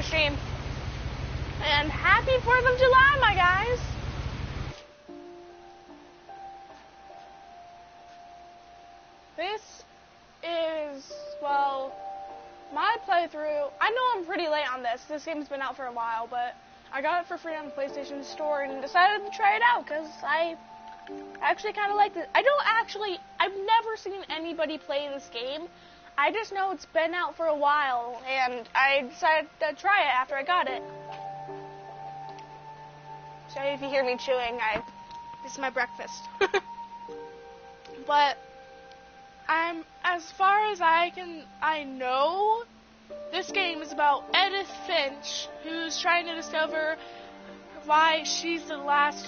stream. And happy 4th of July, my guys! This is, well, my playthrough. I know I'm pretty late on this. This game's been out for a while, but I got it for free on the PlayStation Store and decided to try it out because I actually kind of like it. I've never seen anybody play this game. I just know it's been out for a while, and I decided to try it after I got it. Sorry if you hear me chewing. This is my breakfast. But as far as I know, this game is about Edith Finch, who's trying to discover why she's the last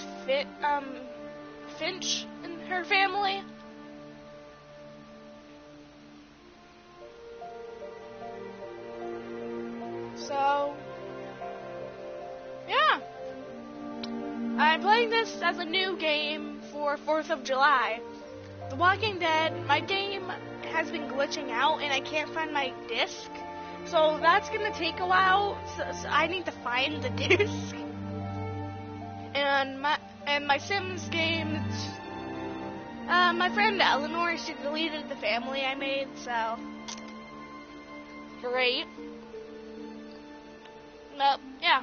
Finch in her family. So, yeah. I'm playing this as a new game for 4th of July. The Walking Dead, my game has been glitching out and I can't find my disc. So that's going to take a while. So I need to find the disc. And my Sims game, my friend Eleanor, she deleted the family I made, so great. But yeah,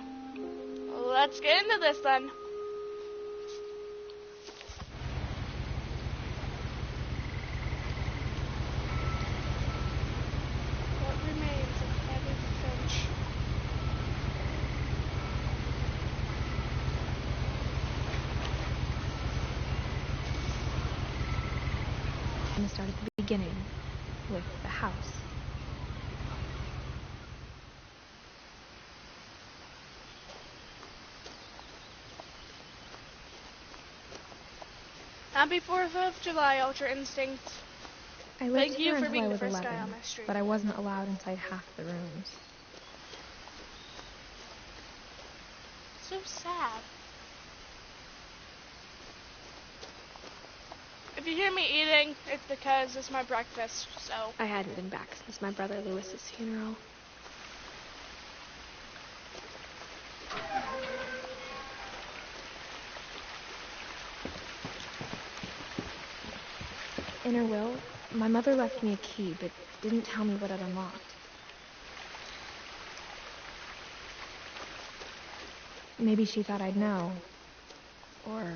let's get into this then. What remains of Edith Finch? I'm going to start at the beginning with the house. Happy 4th of July, Ultra Instinct. I lived Thank here you for until being I the was first 11, guy on my stream. but I wasn't allowed inside half the rooms. So sad. If you hear me eating, it's because it's my breakfast, so. I hadn't been back since my brother Lewis's funeral. In her will, my mother left me a key, but didn't tell me what it unlocked. Maybe she thought I'd know, or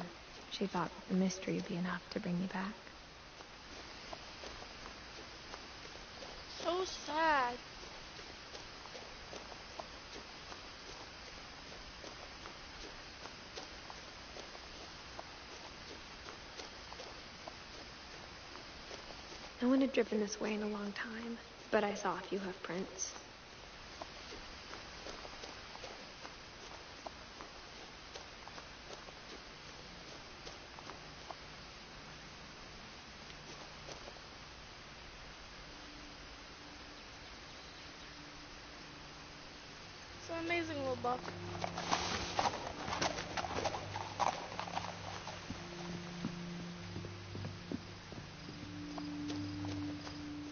she thought the mystery would be enough to bring me back. So sad. No one had driven this way in a long time, but I saw a few hoof prints. It's an amazing little book.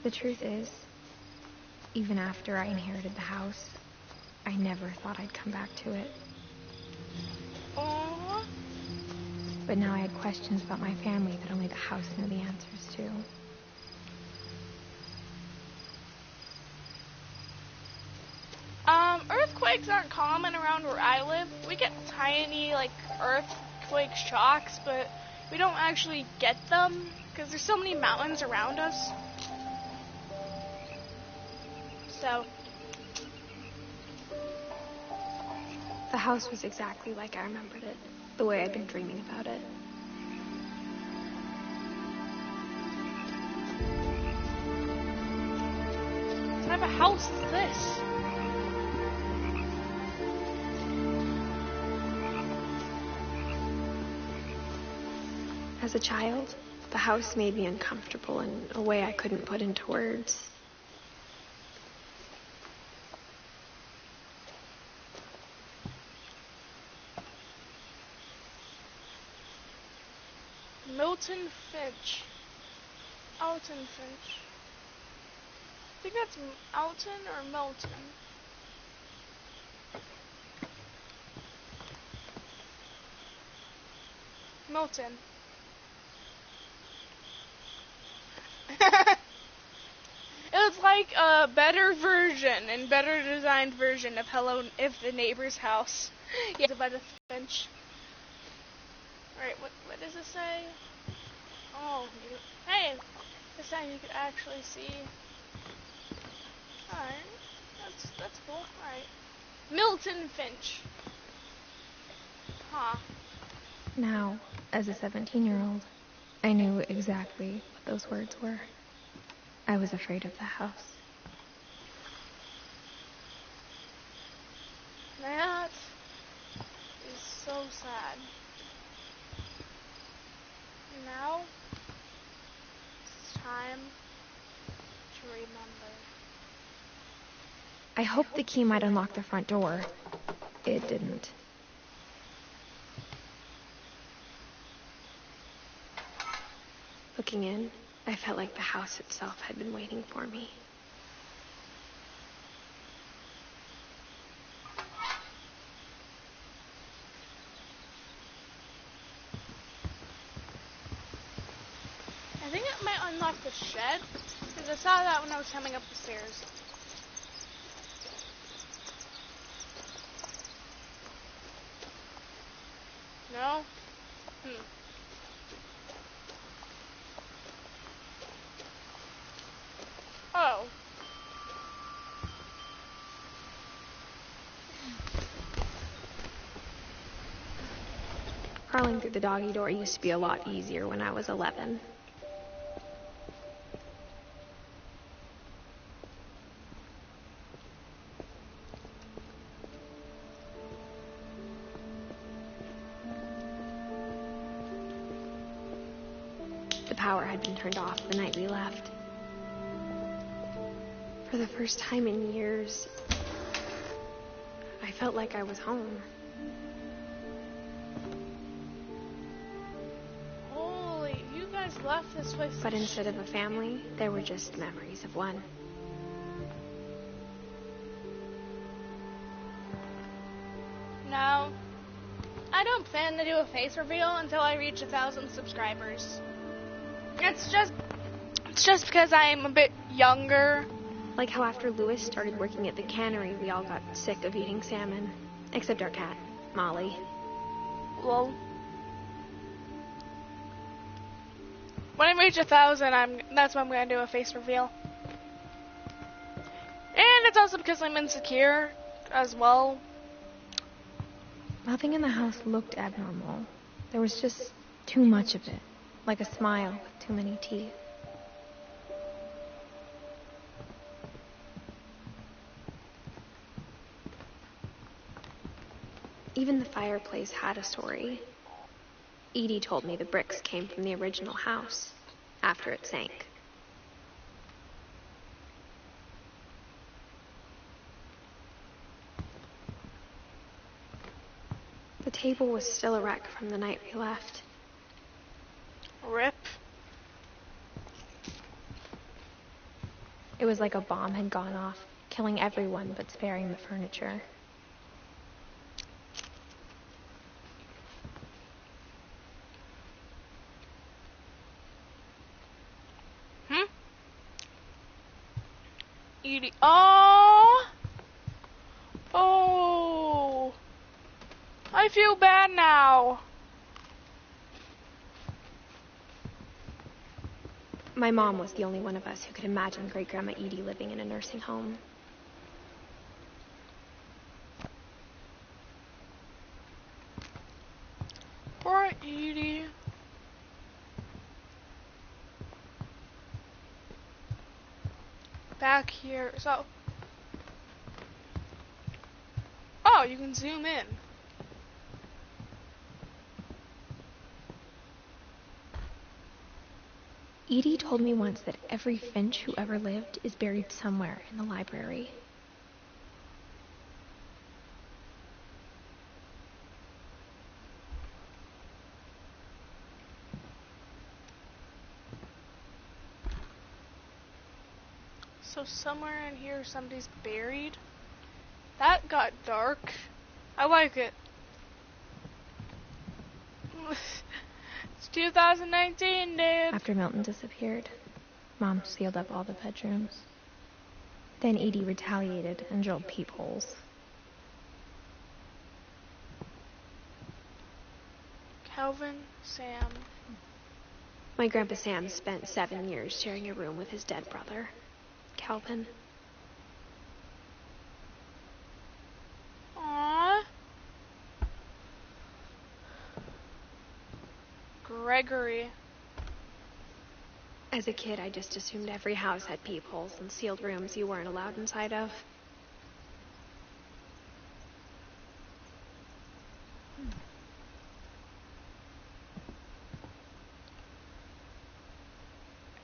The truth is, even after I inherited the house, I never thought I'd come back to it. Aww. But now I had questions about my family that only the house knew the answers to. Earthquakes aren't common around where I live. We get tiny, earthquake shocks, but we don't actually get them because there's so many mountains around us. So, The house was exactly like I remembered it, the way I'd been dreaming about it. what type of house is this? As a child, the house made me uncomfortable in a way I couldn't put into words. Milton Finch. Alton Finch. I think that's Alton or Milton. Milton. It was like a better version and better designed version of Hello If the Neighbor's House. Yeah, it's about Edith Finch. Alright, what does it say? Oh, hey, this time you could actually see. Alright, that's cool. Alright. Milton Finch. Huh. Now, as a 17-year-old, I knew exactly what those words were. I was afraid of the house. That is so sad. Now, it's time to remember. I hoped the key might unlock the front door. It didn't. Looking in, I felt like the house itself had been waiting for me. I think it might unlock the shed, because I saw that when I was coming up the stairs. No? Oh. Crawling through the doggy door used to be a lot easier when I was 11. The power had been turned off the night we left. For the first time in years, I felt like I was home. Holy, you guys left this place. But instead of a family, there were just memories of one. No. I don't plan to do a face reveal until I reach 1,000 subscribers. It's just because I am a bit younger. Like how after Lewis started working at the cannery, we all got sick of eating salmon. Except our cat, Molly. Well, when I reach 1,000, that's when I'm gonna do a face reveal. And it's also because I'm insecure as well. Nothing in the house looked abnormal. There was just too much of it. Like a smile with too many teeth. Even the fireplace had a story. Edie told me the bricks came from the original house, after it sank. The table was still a wreck from the night we left. RIP. It was like a bomb had gone off, killing everyone but sparing the furniture. Edie. Oh! Oh! I feel bad now. My mom was the only one of us who could imagine Great-Grandma Edie living in a nursing home. Poor Edie. Back here. So. Oh, you can zoom in. Edie told me once that every Finch who ever lived is buried somewhere in the library. So somewhere in here somebody's buried. That got dark. I like it. It's 2019, dude. After Milton disappeared, Mom sealed up all the bedrooms. Then Edie retaliated and drilled peepholes. Calvin, Sam. My Grandpa Sam spent 7 years sharing a room with his dead brother, Calvin. Aww. Gregory. As a kid, I just assumed every house had peepholes and sealed rooms you weren't allowed inside of.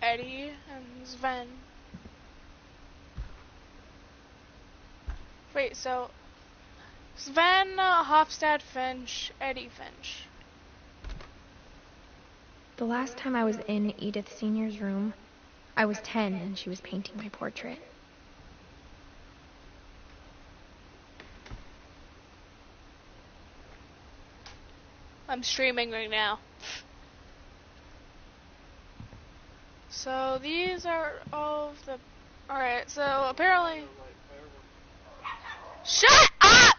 Eddie and Sven. Wait, so Sven, Hofstad Finch, Eddie Finch. The last time I was in Edith Sr.'s room, I was 10 and she was painting my portrait. I'm streaming right now. So these are all of the... Alright, so apparently... Shut up!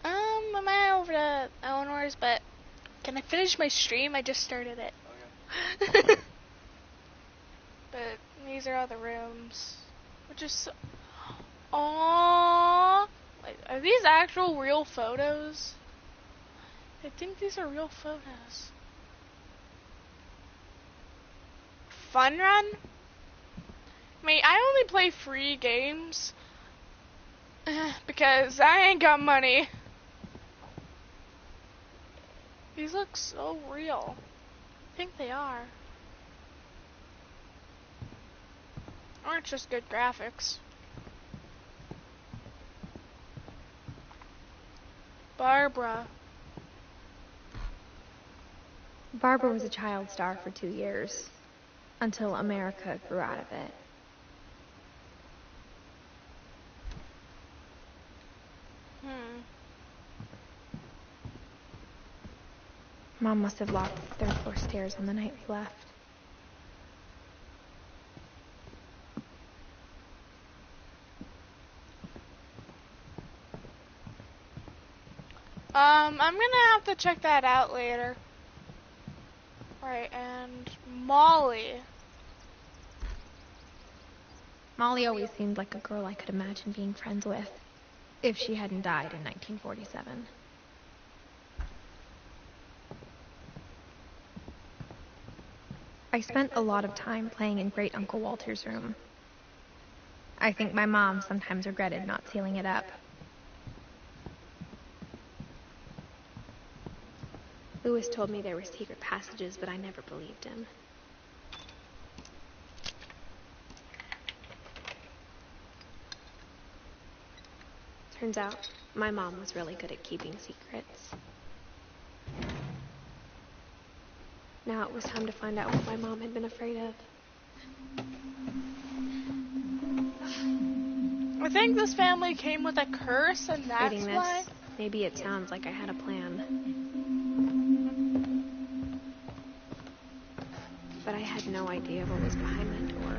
I'm over to Eleanor's, but can I finish my stream? I just started it. Okay. But these are all the rooms, which is so... Aww. Wait, are these actual real photos? I think these are real photos. Fun Run? I mean, I only play free games because I ain't got money. These look so real. I think they are. Or it's just good graphics. Barbara. Barbara was a child star for 2 years, until America grew out of it. Mom must have locked the 3rd floor stairs on the night we left. I'm gonna have to check that out later. Right, and Molly. Molly always seemed like a girl I could imagine being friends with, if she hadn't died in 1947. I spent a lot of time playing in Great Uncle Walter's room. I think my mom sometimes regretted not sealing it up. Lewis told me there were secret passages, but I never believed him. Turns out, my mom was really good at keeping secrets. Now it was time to find out what my mom had been afraid of. I think this family came with a curse, and that's Reading this, why. maybe it sounds like I had a plan. But I had no idea what was behind that door.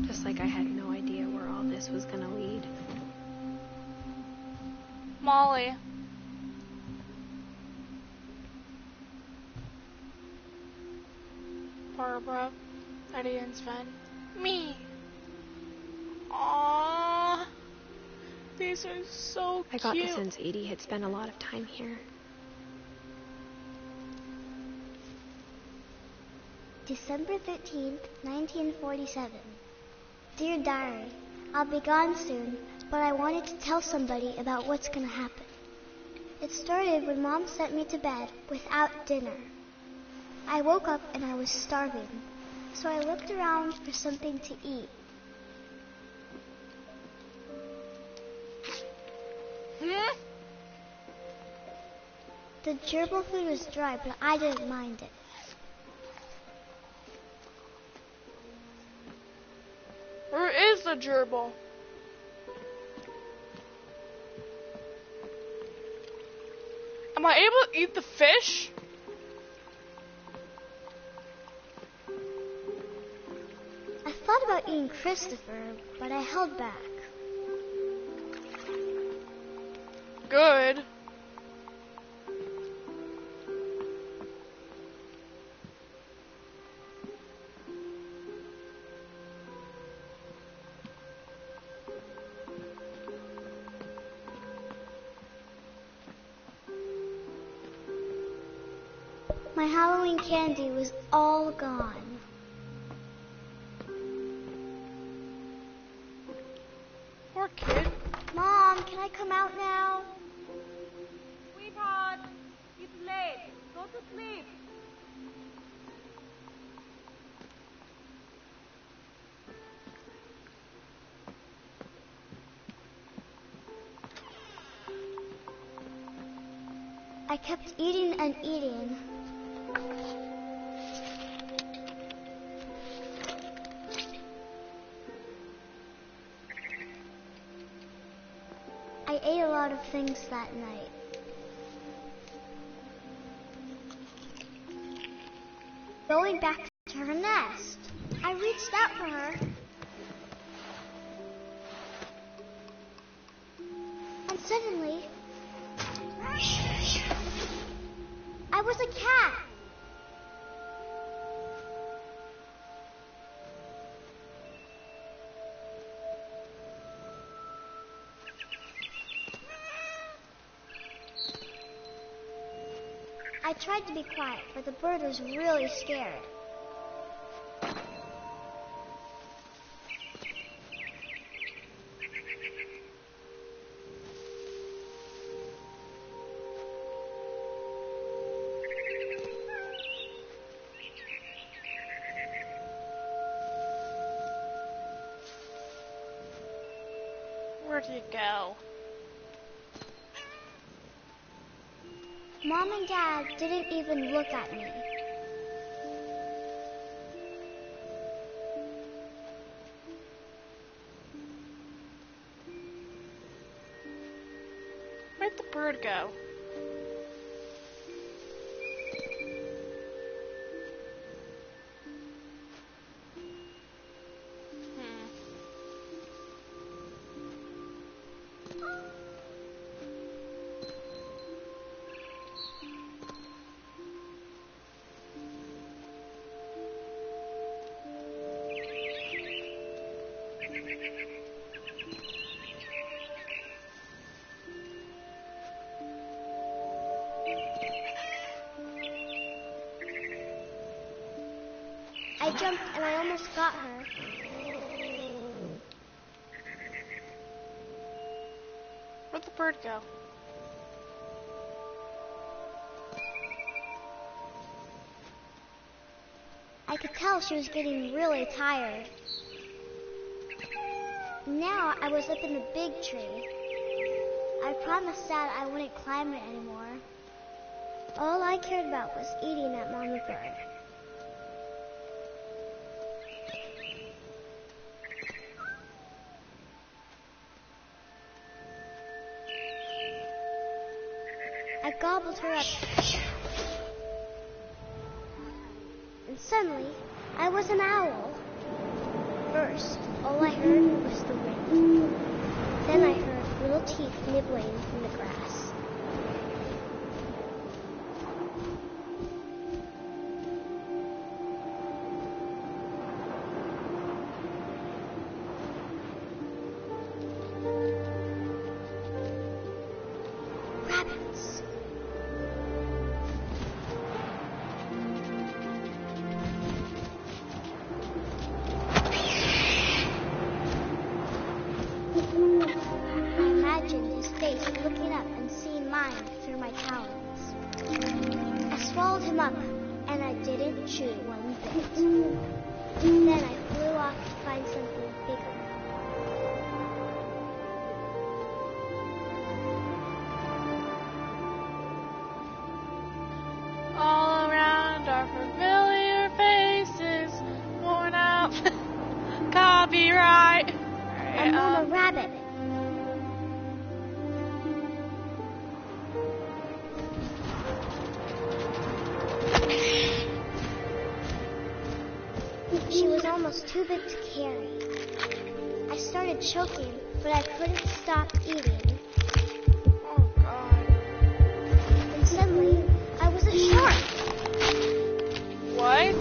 Just like I had no idea where all this was gonna lead. Molly. Barbara. Eddie and Sven. Me. Aww. These are so cute. I got the sense Edie had spent a lot of time here. December 13th, 1947. Dear Diary, I'll be gone soon, but I wanted to tell somebody about what's going to happen. It started when Mom sent me to bed without dinner. I woke up and I was starving, so I looked around for something to eat. The gerbil food was dry, but I didn't mind it. Where is the gerbil? Am I able to eat the fish? I thought about eating Christopher, but I held back. Good. My Halloween candy was all gone. Poor kid. Mom, can I come out now? Sweetheart, it's late. Go to sleep. I kept eating and eating. I ate a lot of things that night. Going back to her nest, I reached out for her. And suddenly, I was a cat. I tried to be quiet, but the bird was really scared. Where'd he go? Mom and Dad didn't even look at me. Where'd the bird go? I jumped and I almost got her. Where'd the bird go? I could tell she was getting really tired. Now I was up in the big tree. I promised Dad I wouldn't climb it anymore. All I cared about was eating that mama bird. I gobbled her up. And suddenly, I was an owl. First, all I heard was the wind. Then I heard little teeth nibbling in the grass. Rabbits. I imagined his face looking up and seeing mine through my talons. I swallowed him up, and I didn't chew one bit. Then I flew off to find something bigger. All around are familiar faces, worn out. Copyright. I'm Mama Rabbit. She was almost too big to carry. I started choking, but I couldn't stop eating. Oh, God. And suddenly, I was a shark. What?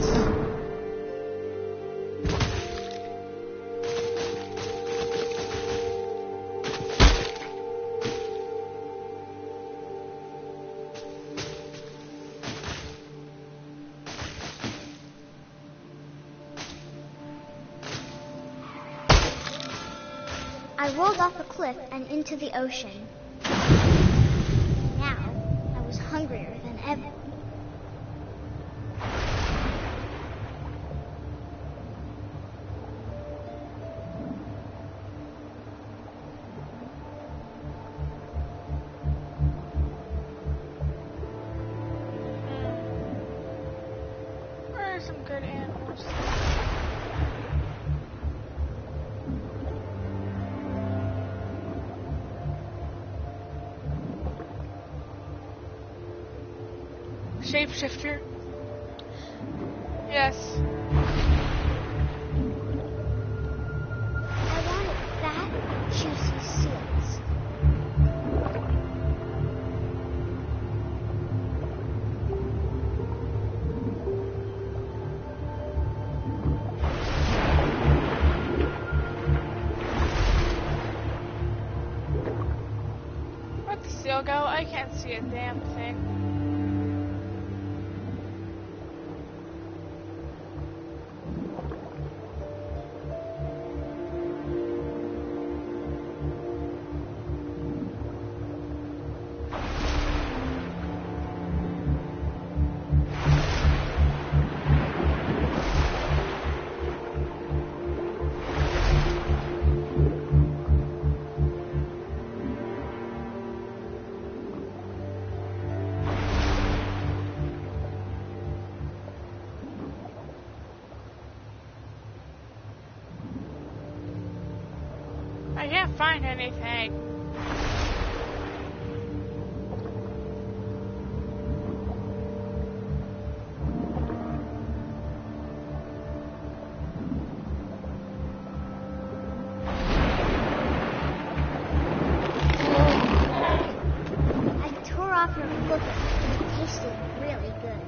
I rolled off a cliff and into the ocean. Now, I was hungrier than ever. Where are some good animals? Shapeshifter. Yes. I wanted fat, juicy seals. Where'd the seal go? I can't see a damn thing. I can't find anything. I tore off her flipper. It tasted really good.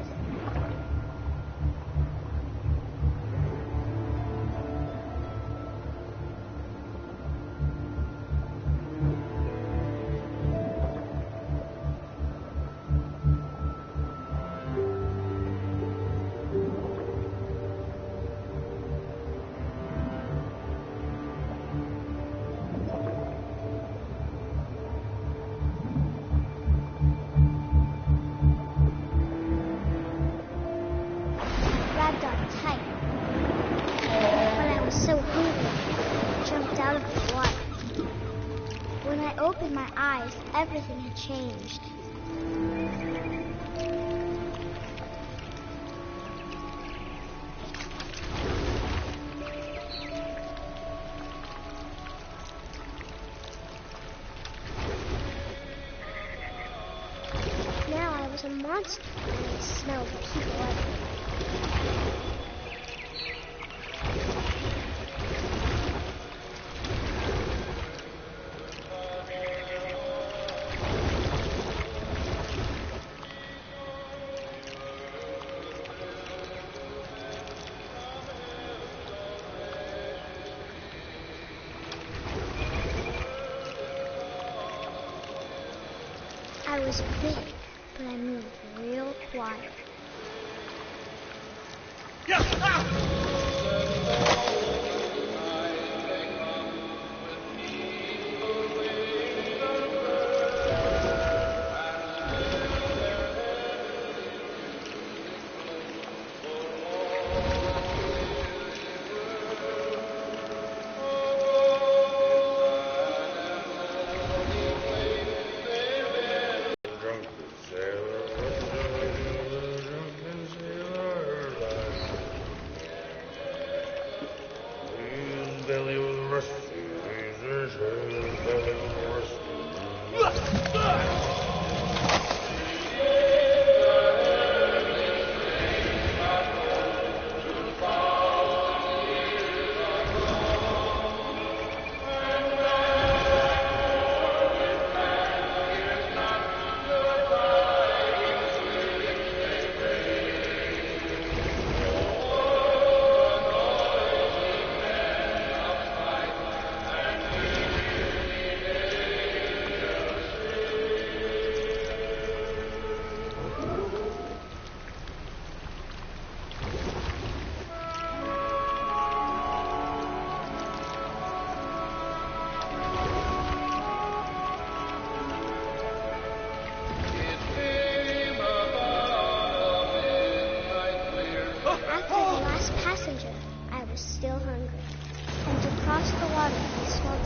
Grabbed on tight. But I was so hungry, I jumped out of the water. When I opened my eyes, everything had changed. Now I was a monster, and I smelled people everywhere. I was big, but I moved real quiet.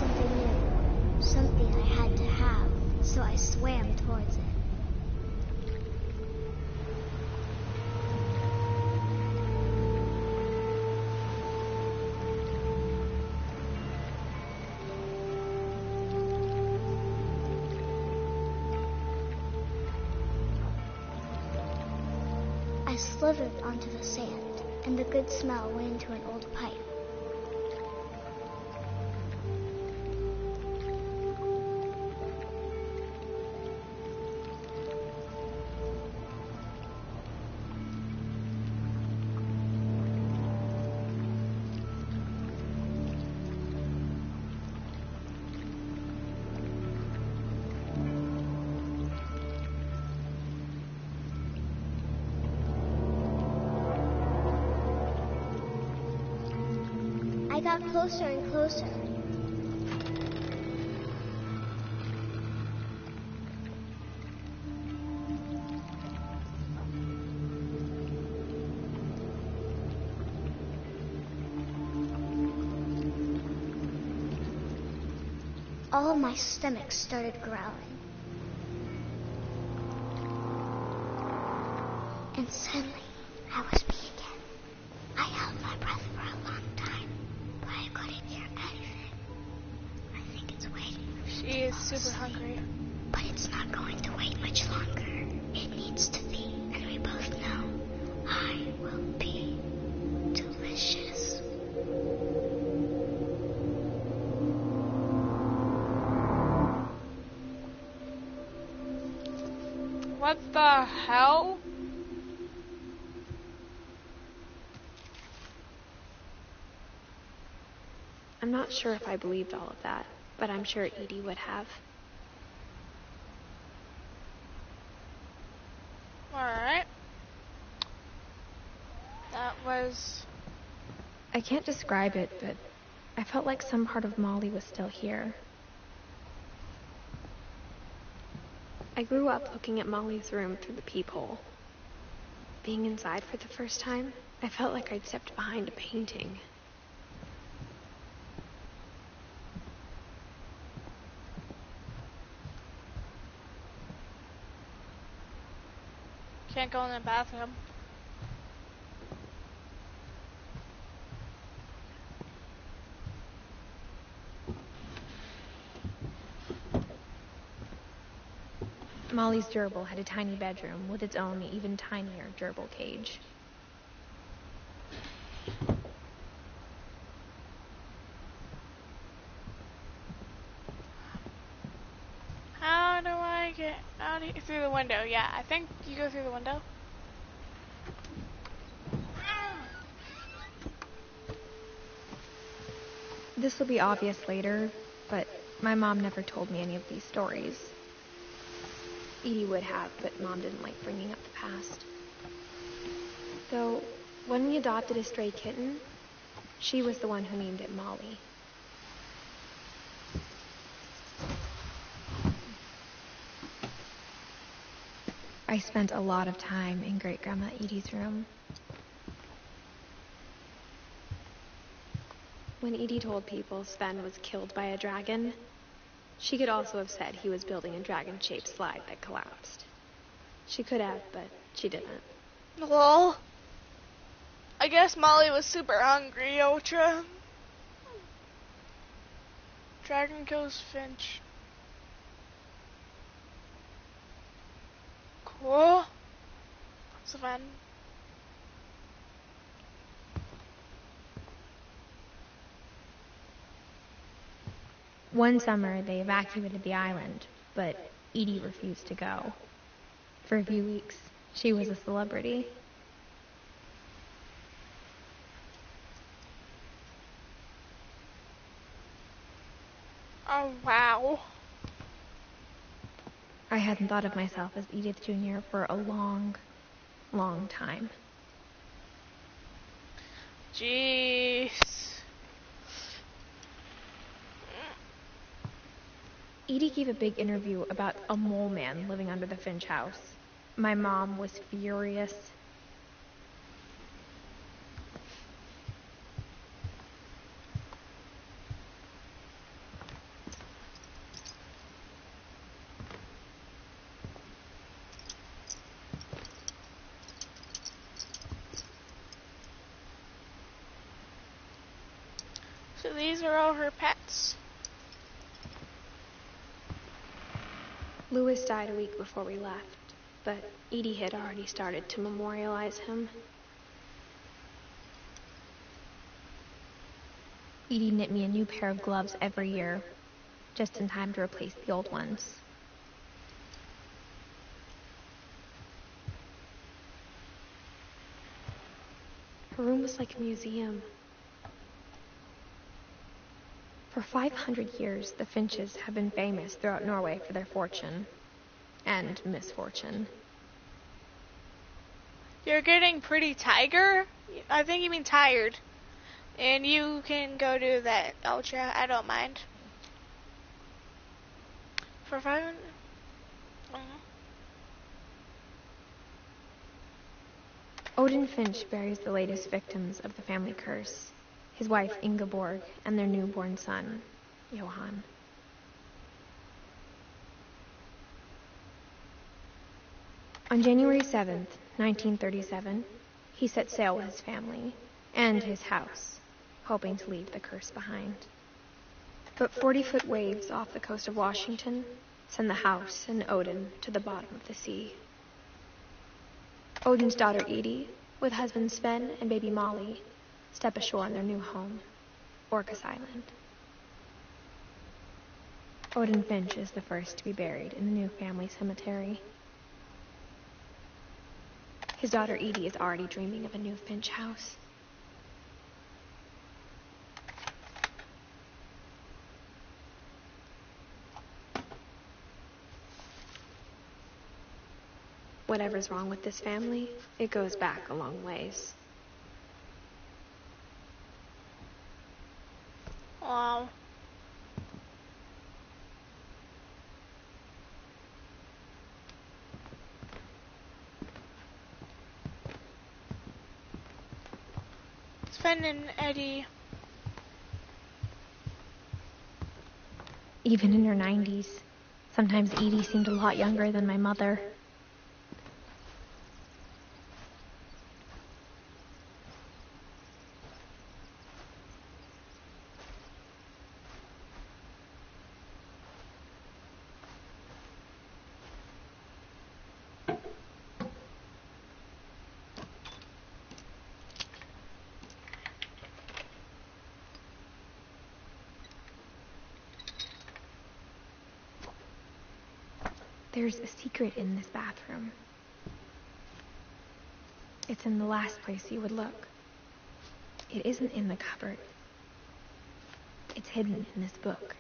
something new, something I had to have, so I swam towards it. I slithered onto the sand, and the good smell went into an old pipe. I got closer and closer. All of my stomach started growling. And suddenly, I was me again. I held my breath for a long time, but I couldn't hear anything. I think it's waiting for me. She is super hungry. But it's not going to wait much longer. It needs to be, and we both know I will be delicious. What the hell? I'm not sure if I believed all of that, but I'm sure Edie would have. Alright. That was... I can't describe it, but I felt like some part of Molly was still here. I grew up looking at Molly's room through the peephole. Being inside for the first time, I felt like I'd stepped behind a painting. Can't go in the bathroom. Molly's gerbil had a tiny bedroom with its own even tinier gerbil cage. How do I get out of here? Through the window, yeah. I think you go through the window. This will be obvious later, but my mom never told me any of these stories. Edie would have, but Mom didn't like bringing up the past. Though, when we adopted a stray kitten, she was the one who named it Molly. I spent a lot of time in Great-Grandma Edie's room. When Edie told people Sven was killed by a dragon, she could also have said he was building a dragon-shaped slide that collapsed. She could have, but she didn't. Lol. I guess Molly was super hungry, Ultra. Dragon kills Finch. Cool. Sven. One summer, they evacuated the island, but Edie refused to go. For a few weeks, she was a celebrity. Oh, wow. I hadn't thought of myself as Edith Jr. for a long, long time. Jeez. Edie gave a big interview about a mole man living under the Finch house. My mom was furious. So these are all her pets. Louis died a week before we left, but Edie had already started to memorialize him. Edie knit me a new pair of gloves every year, just in time to replace the old ones. Her room was like a museum. For 500 years, the Finches have been famous throughout Norway for their fortune and misfortune. You're getting pretty tiger? I think you mean tired. And you can go do that, Ultra. I don't mind. For 500... Odin Finch buries the latest victims of the family curse, his wife Ingeborg and their newborn son, Johan. On January 7th, 1937, he set sail with his family and his house, hoping to leave the curse behind. But 40-foot waves off the coast of Washington send the house and Odin to the bottom of the sea. Odin's daughter Edie, with husband Sven and baby Molly, step ashore on their new home, Orcas Island. Odin Finch is the first to be buried in the new family cemetery. His daughter Edie is already dreaming of a new Finch house. Whatever's wrong with this family, it goes back a long ways. Wow. Sven and Eddie. Even in her 90s, sometimes Edie seemed a lot younger than my mother. There's a secret in this bathroom. It's in the last place you would look. It isn't in the cupboard. It's hidden in this book.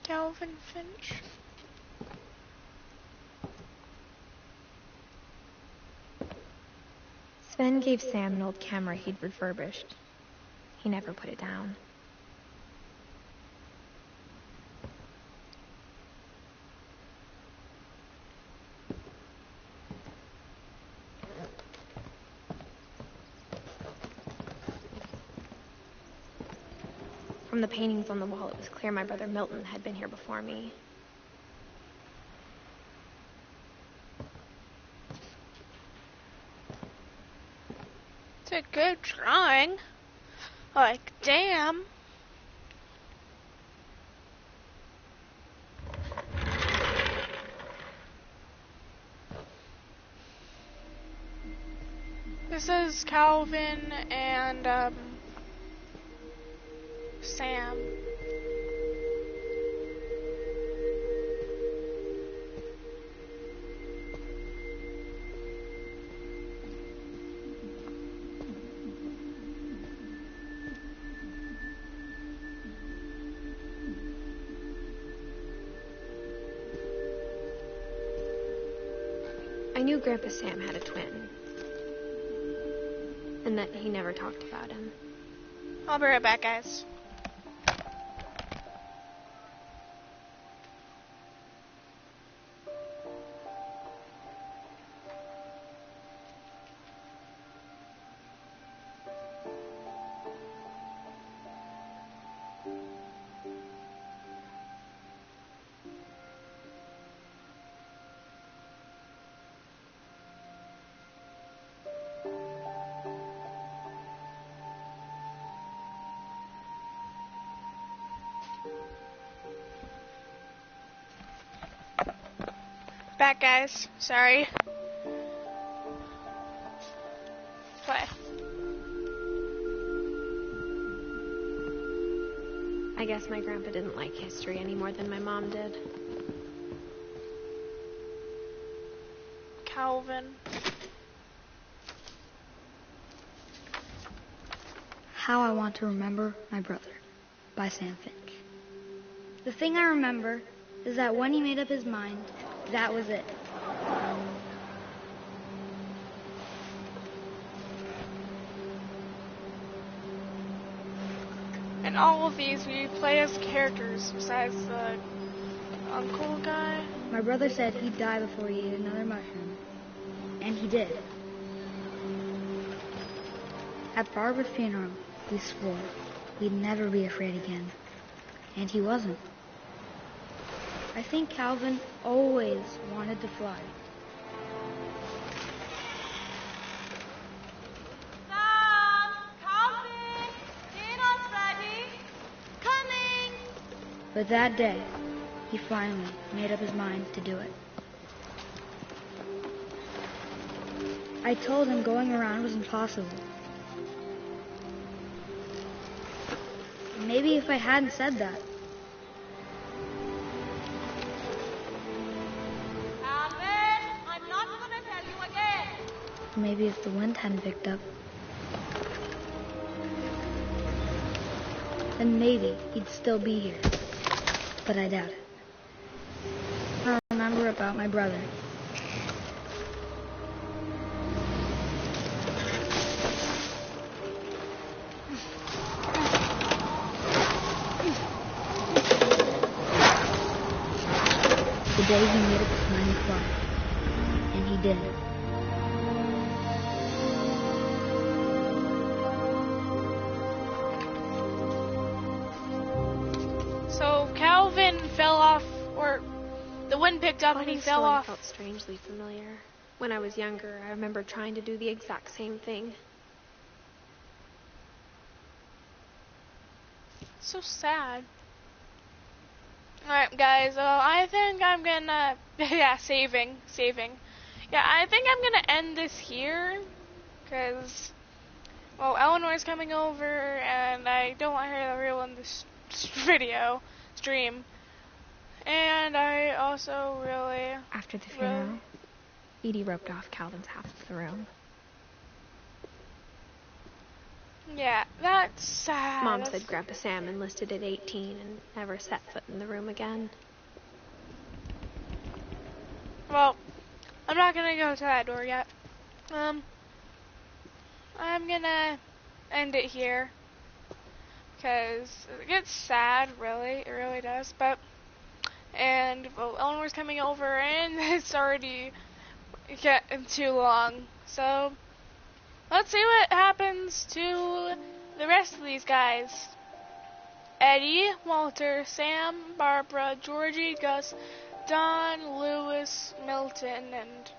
Calvin Finch. Sven gave Sam an old camera he'd refurbished. He never put it down. From the paintings on the wall, it was clear my brother Milton had been here before me. It's a good drawing. Like, damn. This is Calvin and, Sam. I knew Grandpa Sam had a twin, and that he never talked about him. I'll be right back, guys. Back, guys. Sorry. Play. I guess my grandpa didn't like history any more than my mom did. Calvin. How I Want to Remember My Brother by Sam Finch. The thing I remember is that when he made up his mind, that was it. And all of these we play as characters besides the uncle guy. My brother said he'd die before he ate another mushroom. And he did. At Barbara's funeral, we swore we'd never be afraid again. And he wasn't. I think Calvin always wanted to fly. Sam! Calvin! Dinner's ready! Coming! But that day, he finally made up his mind to do it. I told him going around was impossible. Maybe if I hadn't said that. Calvin! I'm not gonna tell you again! Maybe if the wind hadn't picked up. Then maybe he'd still be here. But I doubt it. I remember about my brother. The day he made up his mind to fly. And he did. So Calvin fell off, or the wind picked up and he fell off. Felt strangely familiar. When I was younger, I remember trying to do the exact same thing. So sad. Alright, guys, I think I'm gonna... yeah, saving. Yeah, I think I'm gonna end this here, because, well, Eleanor's coming over, and I don't want her to ruin this stream. And I also really... After the funeral, Edie roped off Calvin's half of the room. Yeah, that's sad. Mom said Grandpa Sam enlisted at 18 and never set foot in the room again. Well, I'm not gonna go to that door yet. I'm gonna end it here. Because it gets sad, really. It really does. But, and, well, Eleanor's coming over and it's already getting too long. So, let's see what happens to the rest of these guys. Eddie, Walter, Sam, Barbara, Georgie, Gus, Don, Lewis, Milton, and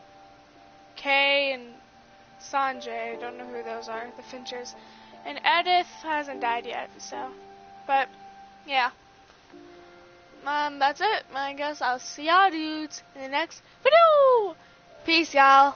Kay, and Sanjay. I don't know who those are, the Finches. And Edith hasn't died yet, so. But, yeah. That's it. I guess I'll see y'all dudes in the next video. Peace, y'all.